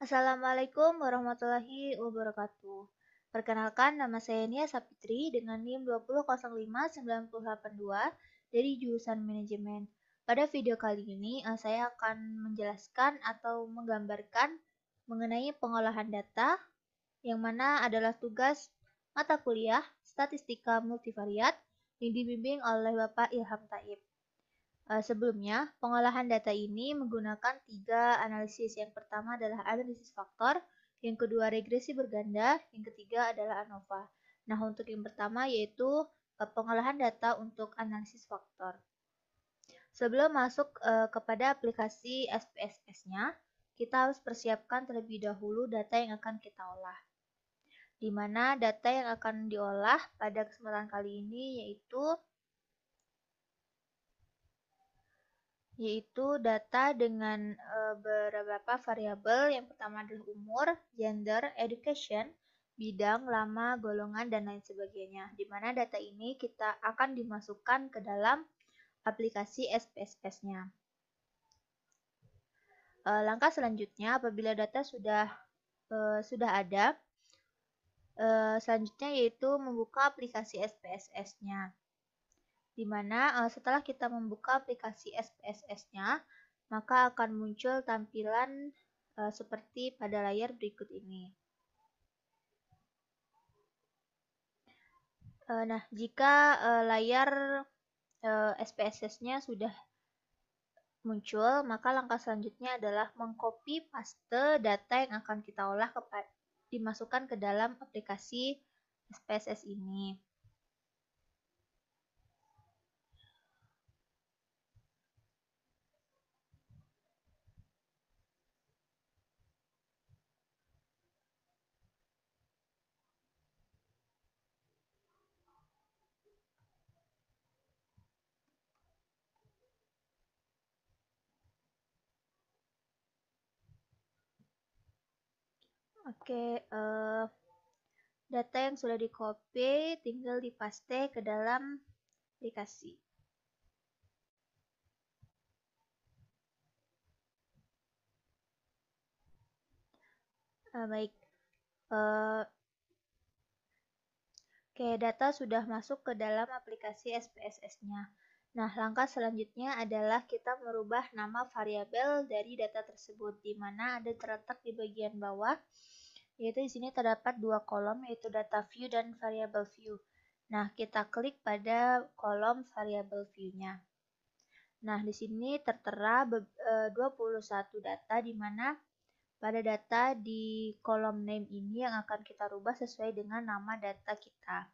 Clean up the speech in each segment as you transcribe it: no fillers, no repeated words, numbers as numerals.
Assalamualaikum warahmatullahi wabarakatuh. Perkenalkan, nama saya Nia Sapitri dengan NIM 2005982 dari jurusan Manajemen. Pada video kali ini, saya akan menjelaskan atau menggambarkan mengenai pengolahan data, yang mana adalah tugas mata kuliah Statistika Multivariat yang dibimbing oleh Bapak Ilham Taib. Sebelumnya, pengolahan data ini menggunakan 3 analisis. Yang pertama adalah analisis faktor, yang kedua regresi berganda, yang ketiga adalah ANOVA. Nah, untuk yang pertama yaitu pengolahan data untuk analisis faktor. Sebelum masuk kepada aplikasi SPSS-nya, kita harus persiapkan terlebih dahulu data yang akan kita olah. Di mana data yang akan diolah pada kesempatan kali ini yaitu data dengan beberapa variabel. Yang pertama adalah umur, gender, education, bidang, lama, golongan, dan lain sebagainya. Di mana data ini kita akan dimasukkan ke dalam aplikasi SPSS-nya. Langkah selanjutnya, apabila data sudah ada, selanjutnya yaitu membuka aplikasi SPSS-nya. Di mana setelah kita membuka aplikasi SPSS-nya, maka akan muncul tampilan seperti pada layar berikut ini. Nah, jika layar SPSS-nya sudah muncul, maka langkah selanjutnya adalah mengcopy paste data yang akan kita olah dimasukkan ke dalam aplikasi SPSS ini. Oke, data yang sudah di-copy tinggal dipaste ke dalam aplikasi. Baik. Oke, data sudah masuk ke dalam aplikasi SPSS-nya. Nah, langkah selanjutnya adalah kita merubah nama variabel dari data tersebut, di mana ada terletak di bagian bawah, yaitu di sini terdapat 2 kolom, yaitu data view dan variable view. Nah, kita klik pada kolom variable view-nya. Nah, di sini tertera 21 data, di mana pada data di kolom name ini yang akan kita rubah sesuai dengan nama data kita.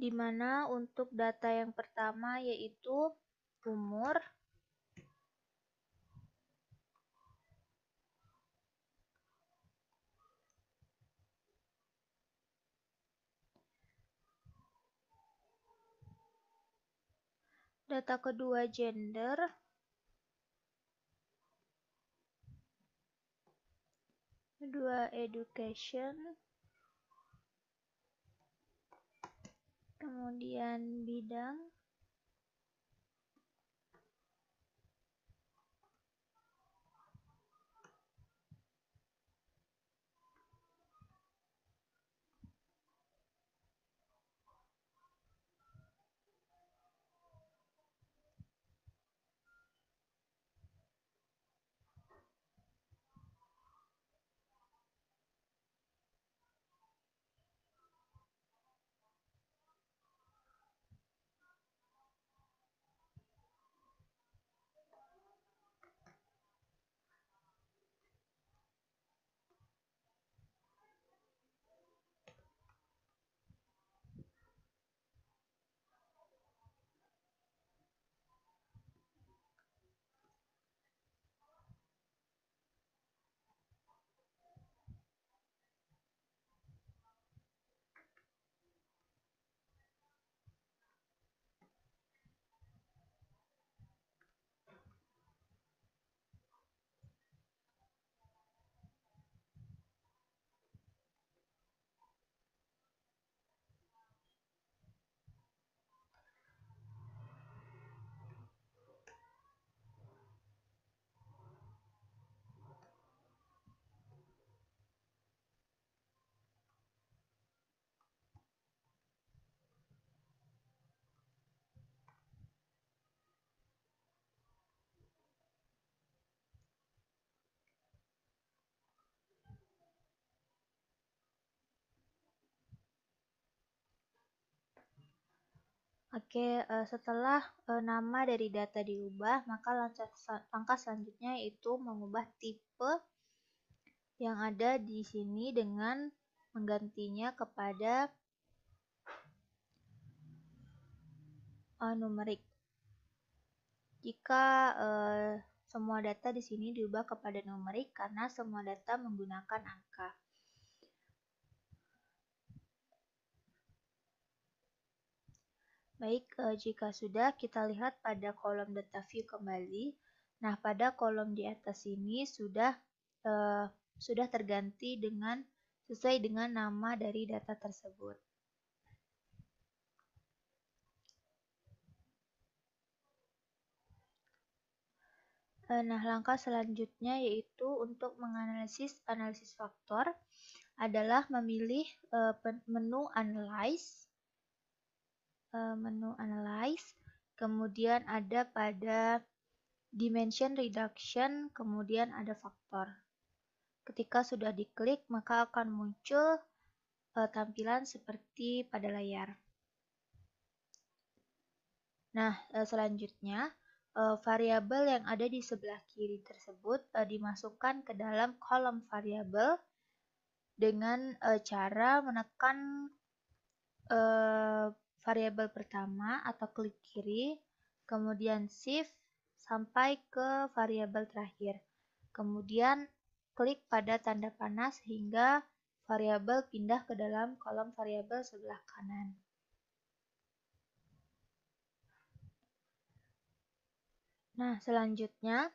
Di mana untuk data yang pertama yaitu umur. Data kedua gender. Kedua education. Kemudian bidang. Oke, setelah nama dari data diubah, maka langkah selanjutnya yaitu mengubah tipe yang ada di sini dengan menggantinya kepada numerik. Jika semua data di sini diubah kepada numerik karena semua data menggunakan angka. Baik, jika sudah, kita lihat pada kolom data view kembali. Nah, pada kolom di atas ini sudah terganti sesuai dengan nama dari data tersebut. Nah, langkah selanjutnya yaitu untuk menganalisis faktor adalah memilih menu Analyze. Kemudian ada pada Dimension Reduction, kemudian ada faktor. Ketika sudah diklik, maka akan muncul tampilan seperti pada layar. Nah, selanjutnya variabel yang ada di sebelah kiri tersebut dimasukkan ke dalam kolom variabel dengan cara menekan variabel pertama atau klik kiri, kemudian shift sampai ke variabel terakhir. Kemudian klik pada tanda panah sehingga variabel pindah ke dalam kolom variabel sebelah kanan. Nah, selanjutnya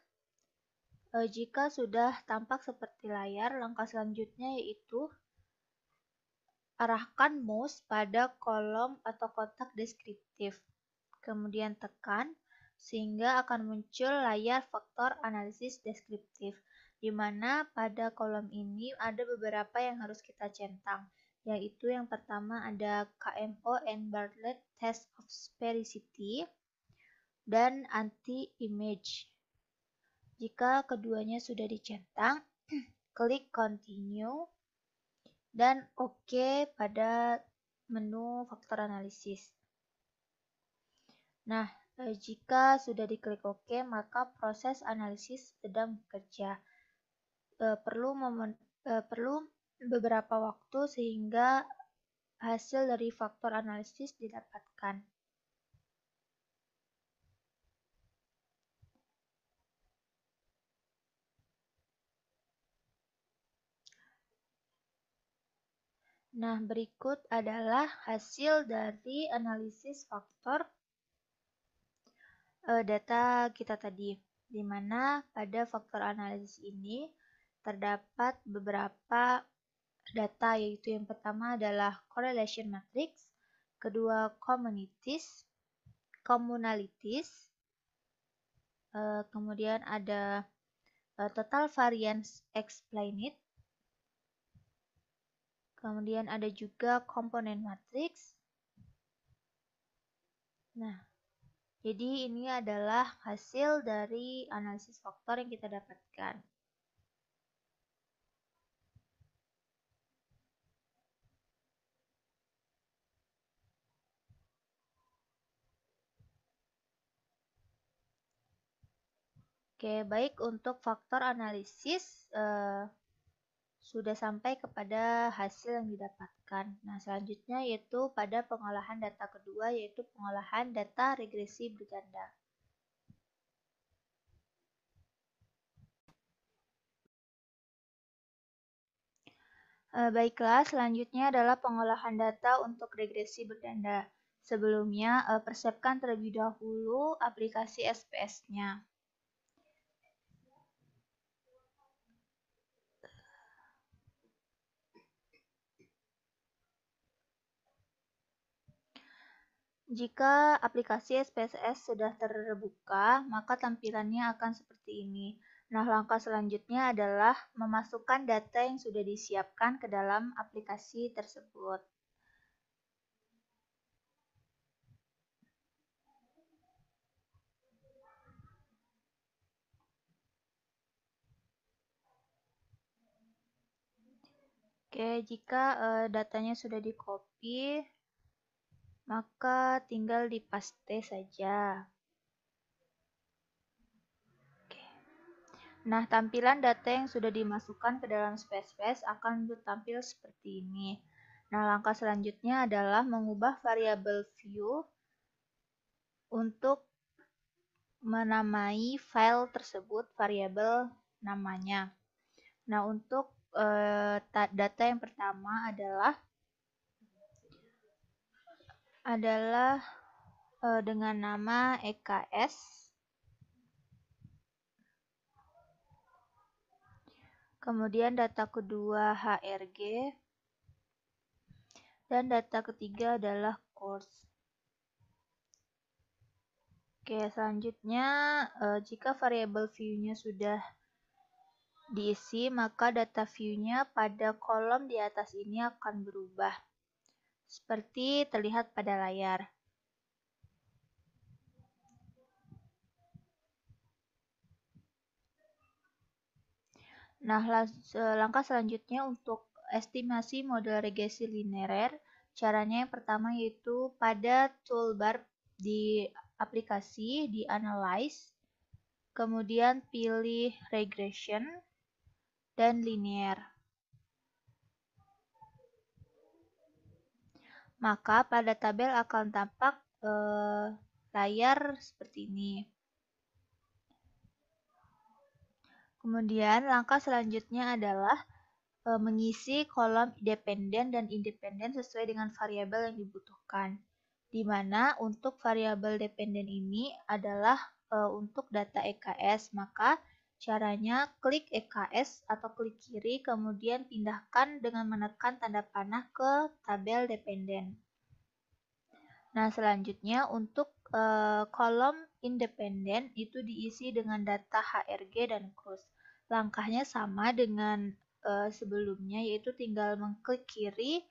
jika sudah tampak seperti layar, langkah selanjutnya yaitu arahkan mouse pada kolom atau kotak deskriptif. Kemudian tekan sehingga akan muncul layar faktor analisis deskriptif, di mana pada kolom ini ada beberapa yang harus kita centang, yaitu yang pertama ada KMO and Bartlett Test of Sphericity dan Anti-Image. Jika keduanya sudah dicentang, klik Continue dan OK pada menu faktor analisis. Nah, jika sudah diklik OK, maka proses analisis sedang bekerja. Perlu beberapa waktu sehingga hasil dari faktor analisis didapatkan. Nah, berikut adalah hasil dari analisis faktor data kita tadi, di mana pada faktor analisis ini terdapat beberapa data, yaitu yang pertama adalah correlation matrix, kedua communalities, kemudian ada total variance explained, kemudian ada juga component matrix. Nah, jadi ini adalah hasil dari analisis faktor yang kita dapatkan. Oke, baik, untuk faktor analisis sudah sampai kepada hasil yang didapatkan. Nah, selanjutnya yaitu pada pengolahan data kedua, yaitu pengolahan data regresi berganda. Baiklah, selanjutnya adalah pengolahan data untuk regresi berganda. Sebelumnya, persiapkan terlebih dahulu aplikasi SPS-nya. Jika aplikasi SPSS sudah terbuka, maka tampilannya akan seperti ini. Nah, langkah selanjutnya adalah memasukkan data yang sudah disiapkan ke dalam aplikasi tersebut. Oke, jika datanya sudah di-copy, maka tinggal di paste saja. Oke. Nah, tampilan data yang sudah dimasukkan ke dalam space akan tampil seperti ini. Nah, langkah selanjutnya adalah mengubah variabel view untuk menamai file tersebut variabel namanya. Nah, untuk data yang pertama adalah dengan nama EKS. Kemudian data kedua HRG. Dan data ketiga adalah course. Oke, selanjutnya jika variabel view-nya sudah diisi, maka data view-nya pada kolom di atas ini akan berubah. Seperti terlihat pada layar. Nah, langkah selanjutnya untuk estimasi model regresi linear, caranya yang pertama yaitu pada toolbar di aplikasi, di Analyze, kemudian pilih Regression dan Linear. Maka pada tabel akan tampak layar seperti ini. Kemudian langkah selanjutnya adalah mengisi kolom dependen dan independen sesuai dengan variabel yang dibutuhkan. Di mana untuk variabel dependen ini adalah untuk data EKS, maka caranya klik EKS atau klik kiri, kemudian pindahkan dengan menekan tanda panah ke tabel dependen. Nah, selanjutnya untuk kolom independen itu diisi dengan data HRG dan CRUS. Langkahnya sama dengan sebelumnya, yaitu tinggal mengklik kiri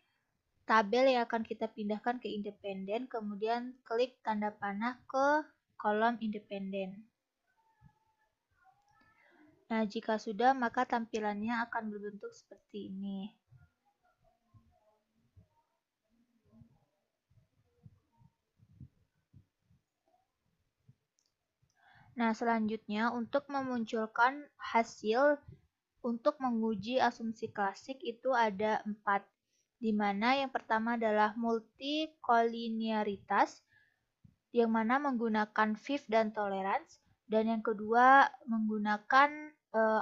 tabel yang akan kita pindahkan ke independen, kemudian klik tanda panah ke kolom independen. Nah, jika sudah, maka tampilannya akan berbentuk seperti ini. Nah, selanjutnya untuk memunculkan hasil untuk menguji asumsi klasik itu ada 4, di mana yang pertama adalah multikolinearitas, yang mana menggunakan Viv dan tolerance, dan yang kedua menggunakan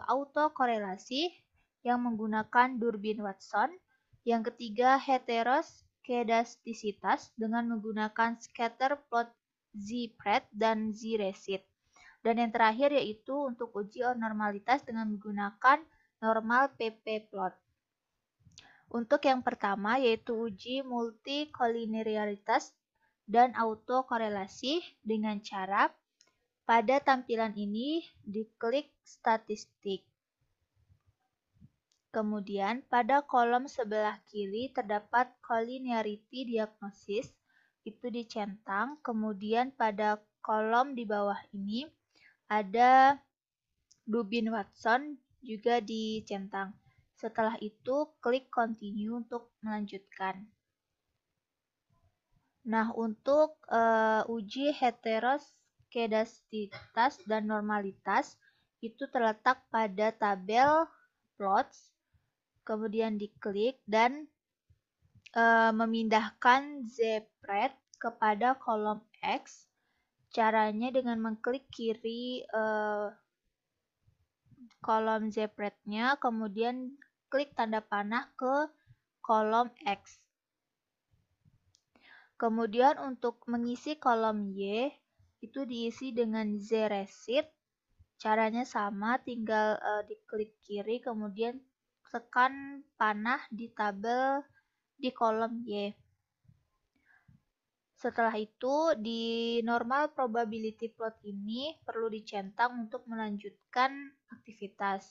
autokorelasi, yang menggunakan Durbin-Watson, yang ketiga heteroskedastisitas dengan menggunakan scatter plot Z-pret dan Z-recit. Dan yang terakhir yaitu untuk uji normalitas dengan menggunakan normal pp-plot. Untuk yang pertama yaitu uji multikolinearitas dan autokorelasi dengan cara pada tampilan ini diklik statistik. Kemudian pada kolom sebelah kiri terdapat collinearity diagnosis, itu dicentang. Kemudian pada kolom di bawah ini ada Durbin-Watson juga dicentang. Setelah itu, klik continue untuk melanjutkan. Nah, untuk uji heteroskedastisitas dan normalitas itu terletak pada tabel plots, kemudian diklik dan memindahkan Z-pret kepada kolom X. Caranya dengan mengklik kiri kolom Z-pret-nya, kemudian klik tanda panah ke kolom X. Kemudian untuk mengisi kolom Y, itu diisi dengan Z-recit. Caranya sama, tinggal diklik kiri, kemudian tekan panah di tabel di kolom Y. Setelah itu, di normal probability plot ini perlu dicentang untuk melanjutkan aktivitas.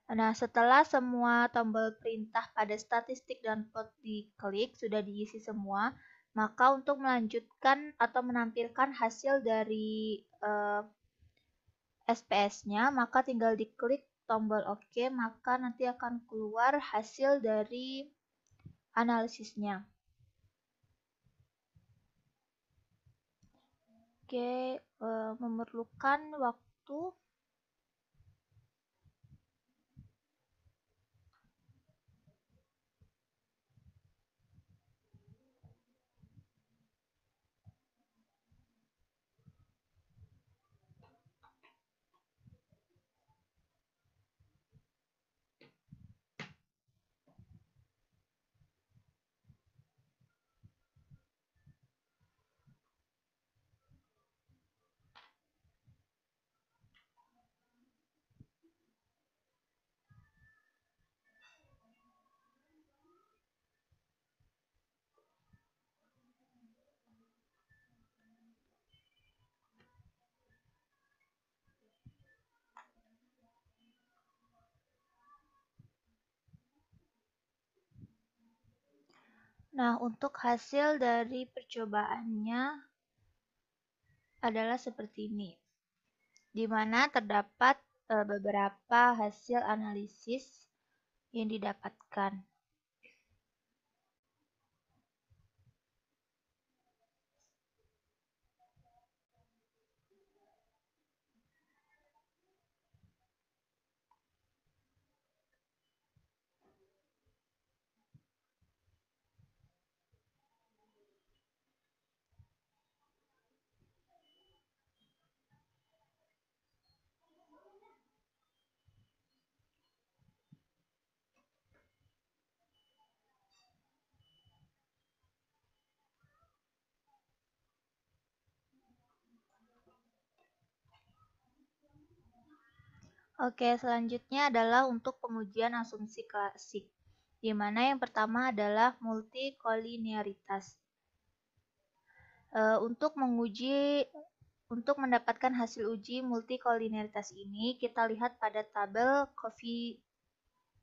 Nah, setelah semua tombol perintah pada statistik dan plot diklik, sudah diisi semua, maka untuk melanjutkan atau menampilkan hasil dari SPS-nya, maka tinggal diklik tombol OK, maka nanti akan keluar hasil dari analisisnya. Oke, memerlukan waktu. Nah, untuk hasil dari percobaannya adalah seperti ini, di mana terdapat beberapa hasil analisis yang didapatkan. Oke, selanjutnya adalah untuk pengujian asumsi klasik, di mana yang pertama adalah multikolinearitas. Untuk mendapatkan hasil uji multikolinearitas ini, kita lihat pada tabel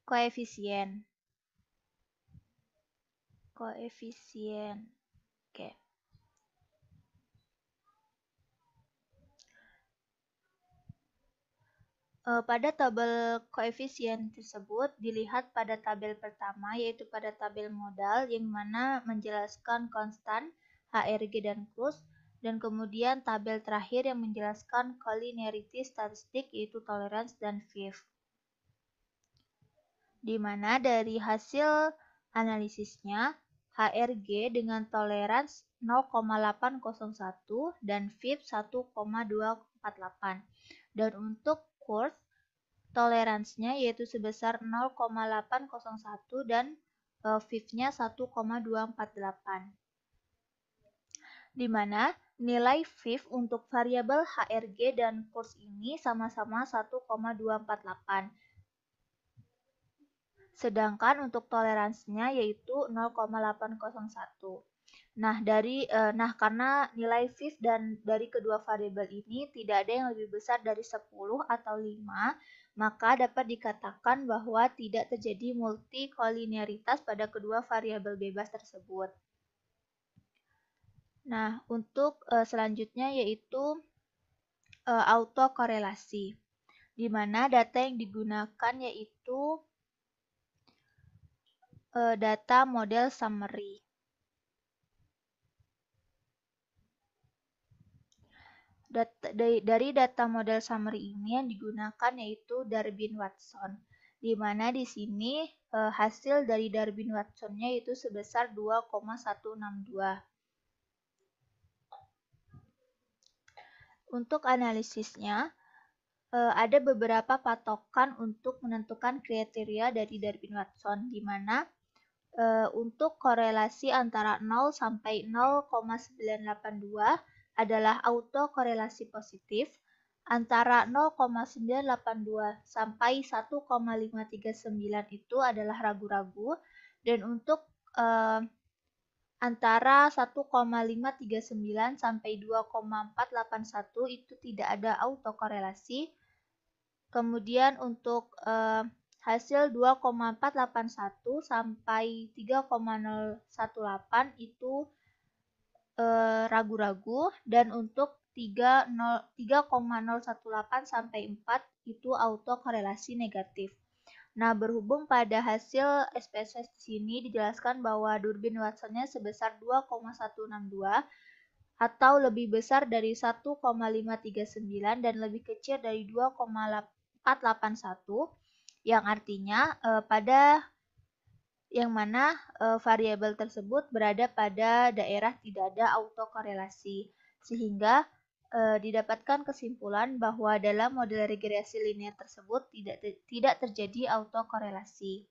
koefisien. Oke. Pada tabel koefisien tersebut dilihat pada tabel pertama, yaitu pada tabel modal yang mana menjelaskan konstan, HRG dan Cruz, dan kemudian tabel terakhir yang menjelaskan collinearity statistik, yaitu tolerance dan FIV. Di mana dari hasil analisisnya, HRG dengan tolerance 0,801 dan FIV 1,248. Dan untuk Cruz, toleransinya yaitu sebesar 0,801 dan FIV-nya 1,248. Di mana nilai FIV untuk variabel HRG dan Cruz ini sama-sama 1,248. Sedangkan untuk toleransinya yaitu 0,801. Nah, karena nilai FIV dan dari kedua variabel ini tidak ada yang lebih besar dari 10 atau 5, maka dapat dikatakan bahwa tidak terjadi multikolinearitas pada kedua variabel bebas tersebut. Nah, untuk selanjutnya yaitu autokorelasi, di mana data yang digunakan yaitu data model summary. Dari data model summary ini yang digunakan yaitu Darwin-Watson, di mana di sini hasil dari Darwin-Watson-nya itu sebesar 2,162. Untuk analisisnya, ada beberapa patokan untuk menentukan kriteria dari Darwin-Watson, di mana untuk korelasi antara 0 sampai 0,982 adalah autokorelasi positif, antara 0,982 sampai 1,539 itu adalah ragu-ragu, dan untuk antara 1,539 sampai 2,481 itu tidak ada autokorelasi. Kemudian untuk hasil 2,481 sampai 3,018 itu ragu-ragu, dan untuk 3,018 sampai 4 itu autokorelasi negatif. Nah, berhubung pada hasil SPSS di sini dijelaskan bahwa durbin Watson-nya sebesar 2,162 atau lebih besar dari 1,539 dan lebih kecil dari 2,481, yang artinya pada yang mana variabel tersebut berada pada daerah tidak ada autokorelasi, sehingga didapatkan kesimpulan bahwa dalam model regresi linear tersebut tidak terjadi autokorelasi.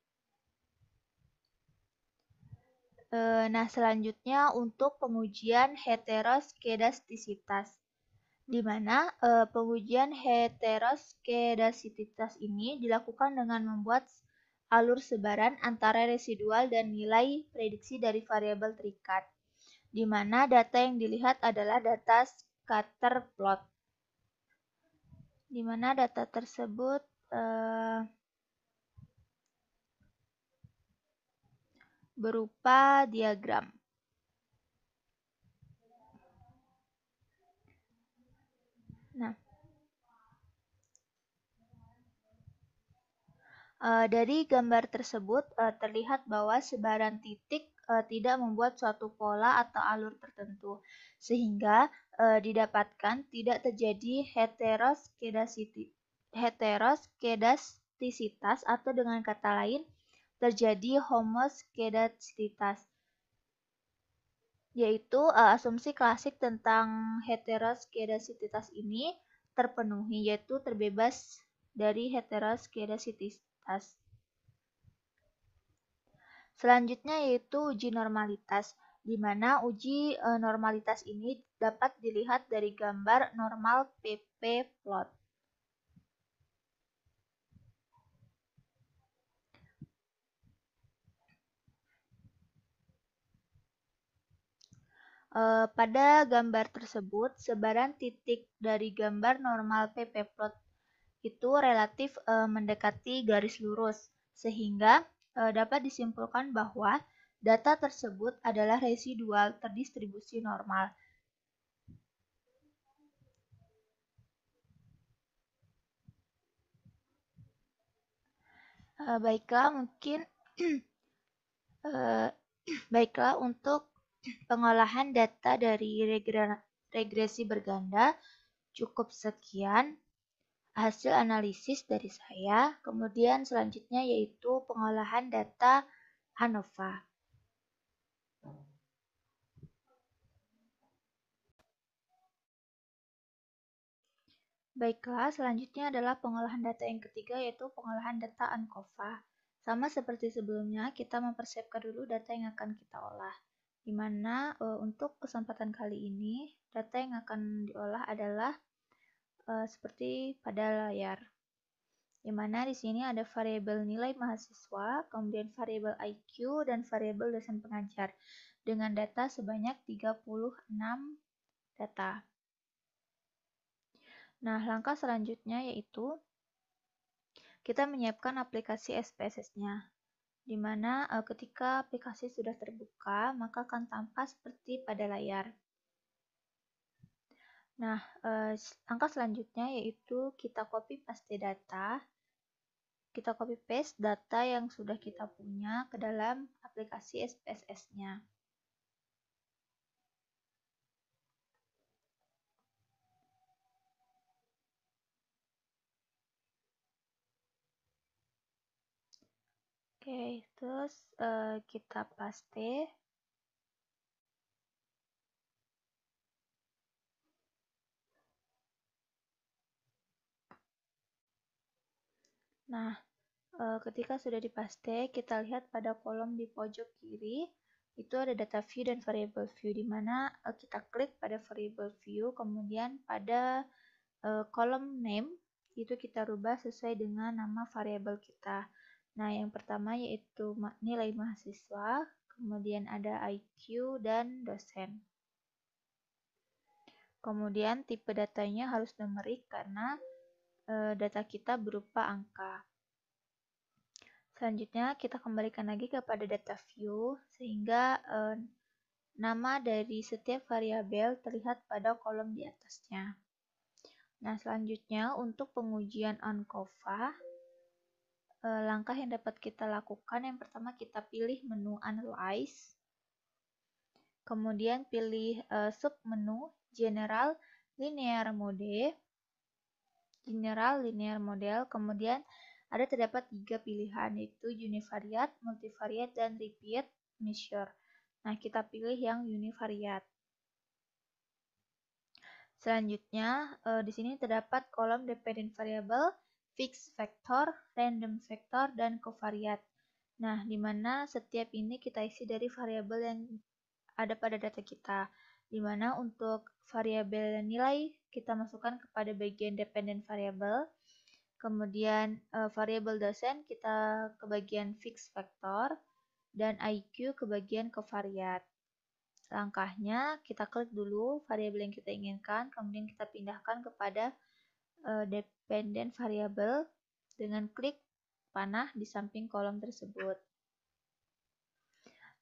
Nah, selanjutnya untuk pengujian heteroskedastisitas, di mana pengujian heteroskedastisitas ini dilakukan dengan membuat alur sebaran antara residual dan nilai prediksi dari variabel terikat, di mana data yang dilihat adalah data scatter plot, di mana data tersebut berupa diagram. Nah, dari gambar tersebut terlihat bahwa sebaran titik tidak membuat suatu pola atau alur tertentu, sehingga didapatkan tidak terjadi heteroskedastisitas atau dengan kata lain terjadi homoskedastisitas, yaitu asumsi klasik tentang heteroskedastisitas ini terpenuhi, yaitu terbebas dari heteroskedastisitas. Selanjutnya yaitu uji normalitas, di mana uji normalitas ini dapat dilihat dari gambar normal PP plot. Pada gambar tersebut, sebaran titik dari gambar normal PP plot itu relatif mendekati garis lurus, sehingga dapat disimpulkan bahwa data tersebut adalah residual terdistribusi normal. Baiklah, mungkin baiklah untuk pengolahan data dari regresi berganda cukup sekian hasil analisis dari saya. Kemudian selanjutnya yaitu pengolahan data ANOVA. Baiklah, selanjutnya adalah pengolahan data yang ketiga, yaitu pengolahan data ANCOVA. Sama seperti sebelumnya, kita mempersiapkan dulu data yang akan kita olah. Di mana untuk kesempatan kali ini, data yang akan diolah adalah seperti pada layar. Di mana di sini ada variabel nilai mahasiswa, kemudian variabel IQ, dan variabel dosen pengajar dengan data sebanyak 36 data. Nah, langkah selanjutnya yaitu kita menyiapkan aplikasi SPSS-nya, di mana ketika aplikasi sudah terbuka, maka akan tampak seperti pada layar. Nah, langkah selanjutnya yaitu kita copy paste data. Kita copy paste data yang sudah kita punya ke dalam aplikasi SPSS-nya. Oke, terus kita paste. Nah, ketika sudah dipaste, kita lihat pada kolom di pojok kiri, itu ada data view dan variable view, di mana kita klik pada variable view, kemudian pada kolom name, itu kita rubah sesuai dengan nama variabel kita. Nah, yang pertama yaitu nilai mahasiswa, kemudian ada IQ dan dosen. Kemudian tipe datanya harus numerik karena data kita berupa angka. Selanjutnya kita kembalikan lagi kepada data view sehingga Nama dari setiap variabel terlihat pada kolom di atasnya. Nah, selanjutnya untuk pengujian ANCOVA, langkah yang dapat kita lakukan yang pertama kita pilih menu Analyze, kemudian pilih submenu General Linear Model, kemudian ada terdapat 3 pilihan yaitu Univariate, Multivariate, dan Repeat Measure. Nah, kita pilih yang Univariate. Selanjutnya, di sini terdapat kolom dependent variable, fixed vector, random vector, dan covariate. Nah, di mana setiap ini kita isi dari variabel yang ada pada data kita. Di mana untuk variabel nilai kita masukkan kepada bagian dependent variable. Kemudian variabel dosen kita ke bagian fixed vector dan IQ ke bagian covariate. Langkahnya kita klik dulu variabel yang kita inginkan, kemudian kita pindahkan kepada dependent variable dengan klik panah di samping kolom tersebut.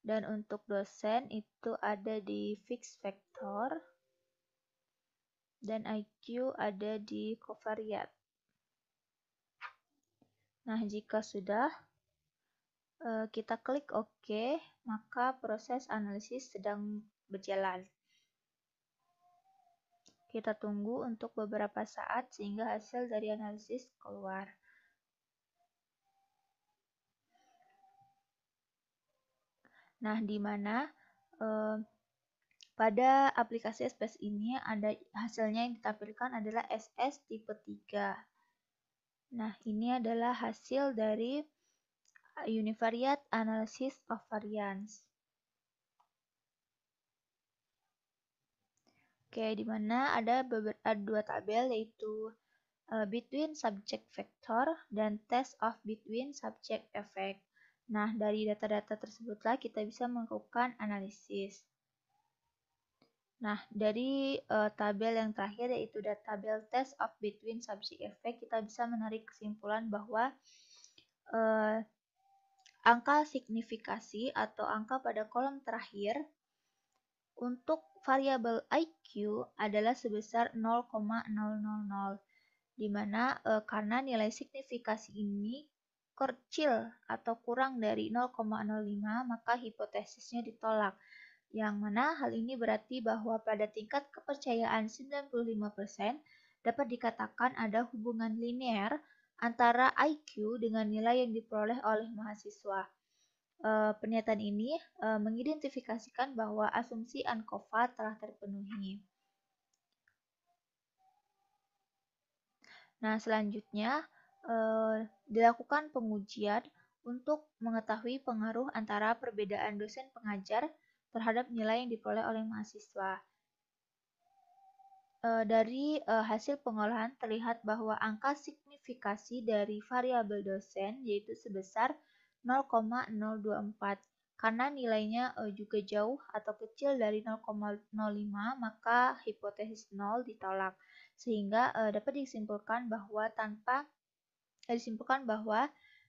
Dan untuk dosen itu ada di fixed vector dan IQ ada di covariate. Nah, jika sudah kita klik OK, maka proses analisis sedang berjalan. Kita tunggu untuk beberapa saat sehingga hasil dari analisis keluar. Nah, di mana pada aplikasi SPS ini ada hasilnya yang ditampilkan adalah SS tipe 3. Nah, ini adalah hasil dari Univariate Analysis of Variance. Oke, di mana ada dua tabel yaitu between subject vector dan test of between subject effect. Nah, dari data-data tersebutlah kita bisa melakukan analisis. Nah, dari tabel yang terakhir yaitu tabel test of between subject effect, kita bisa menarik kesimpulan bahwa angka signifikasi atau angka pada kolom terakhir untuk variabel IQ adalah sebesar 0,000, di mana karena nilai signifikasi ini kecil atau kurang dari 0,05 maka hipotesisnya ditolak. Yang mana hal ini berarti bahwa pada tingkat kepercayaan 95% dapat dikatakan ada hubungan linear antara IQ dengan nilai yang diperoleh oleh mahasiswa. Pernyataan ini mengidentifikasikan bahwa asumsi ANCOVA telah terpenuhi. Nah, selanjutnya dilakukan pengujian untuk mengetahui pengaruh antara perbedaan dosen pengajar terhadap nilai yang diperoleh oleh mahasiswa. Dari hasil pengolahan terlihat bahwa angka signifikasi dari variabel dosen yaitu sebesar 0,024. Karena nilainya juga jauh atau kecil dari 0,05 maka hipotesis 0 ditolak. Sehingga dapat disimpulkan bahwa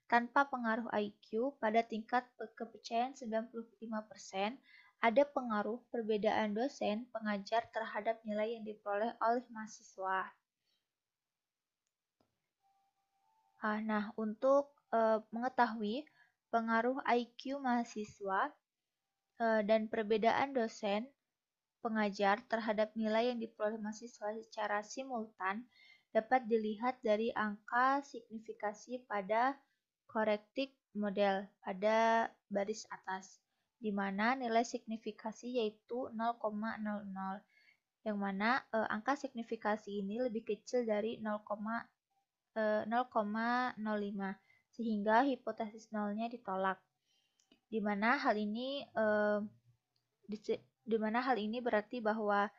tanpa pengaruh IQ pada tingkat kepercayaan 95%, ada pengaruh perbedaan dosen pengajar terhadap nilai yang diperoleh oleh mahasiswa. Nah, untuk mengetahui pengaruh IQ mahasiswa dan perbedaan dosen pengajar terhadap nilai yang diperoleh mahasiswa secara simultan dapat dilihat dari angka signifikasi pada corrected model pada baris atas, di mana nilai signifikasi yaitu 0,00, yang mana angka signifikasi ini lebih kecil dari 0,05, sehingga hipotesis nolnya ditolak. Di mana hal ini berarti bahwa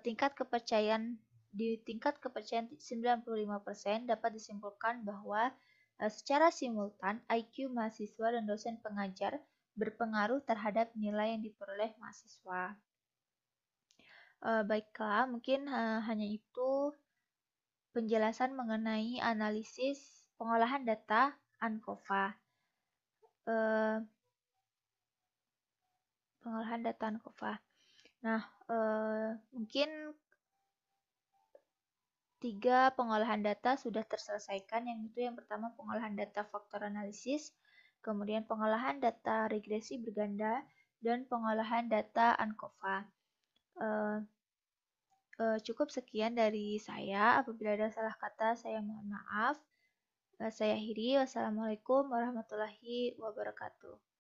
tingkat kepercayaan 95% dapat disimpulkan bahwa secara simultan IQ mahasiswa dan dosen pengajar berpengaruh terhadap nilai yang diperoleh mahasiswa. Baiklah, mungkin hanya itu penjelasan mengenai analisis pengolahan data ANCOVA. pengolahan data ANCOVA. Nah, mungkin 3 pengolahan data sudah terselesaikan, yang pertama pengolahan data faktor analisis, kemudian pengolahan data regresi berganda, dan pengolahan data ANCOVA. Cukup sekian dari saya. Apabila ada salah kata, saya mohon maaf. Saya akhiri. Wassalamualaikum warahmatullahi wabarakatuh.